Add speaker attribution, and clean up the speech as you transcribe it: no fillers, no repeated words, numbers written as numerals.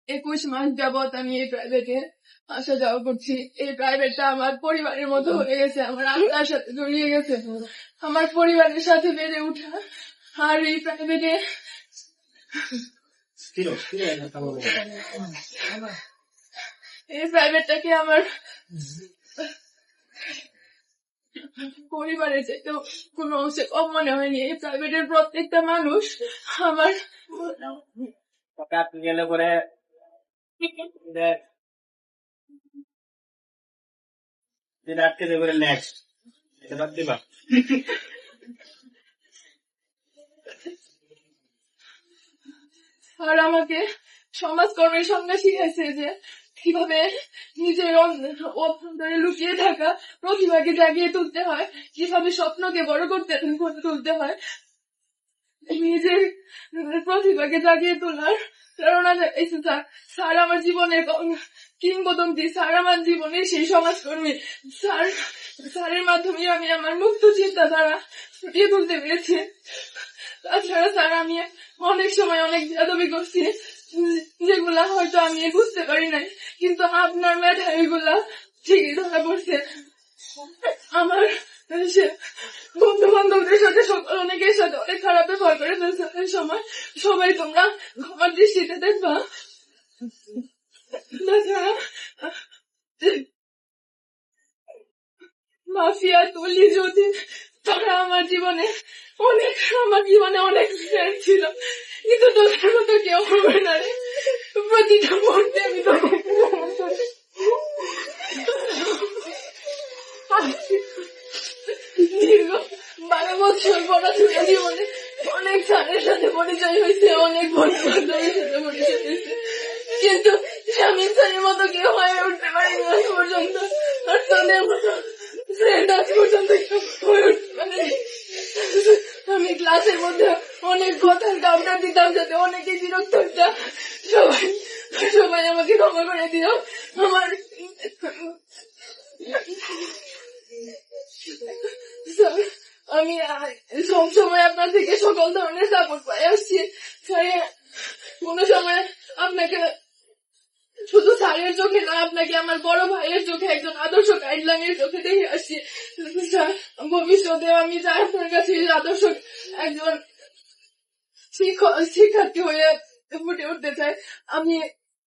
Speaker 1: 21 মাস যাবৎ আমি এই প্রাইভেটে আসা যাওয়া করছি। এই প্রাইভেটটা আমার পরিবারের মতো হয়ে গেছে, আমার আত্মার সাথে জড়িয়ে গেছে। আমার পরিবারের সাথে বেড়ে ওঠা, আর এই প্রাইভেটে এই প্রাইভেটটাকে আমার পরিবারের চাইতেও কোনো অংশে কম মনে হয়নি। এই প্রাইভেটের প্রত্যেকটা মানুষ আমার
Speaker 2: গেলে পরে আটকে দেবে নেক্সট এটা দিবা।
Speaker 1: আর আমাকে সমাজকর্মের সঙ্গে শিখেছে যে কিভাবে নিজের অভ্যন্তরে লুকিয়ে থাকা প্রতিভাকে জাগিয়ে তুলতে হয়, কিভাবে স্বপ্নকে বড় করতে তুলতে হয়। নিজের প্রতিভাকে জাগিয়ে তোলার প্রেরণা জাগাইছে স্যার। আমার জীবনের কিংবদন্তি স্যার, আমার জীবনের সেই সমাজকর্মী স্যারের মাধ্যমে আমি আমার মুক্ত চিন্তাধারা ফুটিয়ে তুলতে পেরেছি। তাছাড়া স্যার, আমি অনেক সময় অনেক বেয়াদবি করছি যেগুলা হয়তো আমি বুঝতে পারি নাই, কিন্তু আপনার মেধা এগুলা ঠিকই ধরা পড়ছে। আমার বন্ধু বান্ধবদের সাথে অনেকের সাথে অনেক খারাপ ব্যবহার করে ফেলছে সময়, সবাই তোমরা ক্ষমার দৃষ্টিতে দেখবা। তাছাড়া মাফিয়া, তুলি, যদি তারা আমার জীবনে অনেক ফ্রেন্ড ছিল, কিন্তু তোদের মতো কেউ হবে না রে। প্রতিটা মুহূর্তে আমি দীর্ঘ 12 বছর পড়াশোনা জীবনে অনেক স্যারের সাথে পরিচয় হয়েছে, অনেক বন্ধু বান্ধবের সাথে পরিচয় হয়েছে, কিন্তু শামীম স্যারের মতো কেউ হয়ে উঠতে পারিনি আজ পর্যন্ত। আর তোদের মতো ফ্রেন্ড আজ পর্যন্ত হয়ে উঠতে পারেনি। আমি ক্লাসের মধ্যে অনেক কথার কাউন্টার দিতাম যাতে অনেকে বিরক্ত হইতা। সবাই আমাকে ক্ষমা করে দিও। আমার আমি সবসময় আপনার থেকে সকল ধরনের সাপোর্ট পাই আসছি। কোনো সময় আপনাকে শুধু স্যারের চোখে না, আপনাকে আমার বড় ভাইয়ের চোখে, একজন আদর্শ গাইডলাইনের চোখে দেখে আসছি। ভবিষ্যতে আমি চাই আপনার কাছে আদর্শ একজন শিক্ষার্থী হয়ে ফুটে উঠতে চাই। আমি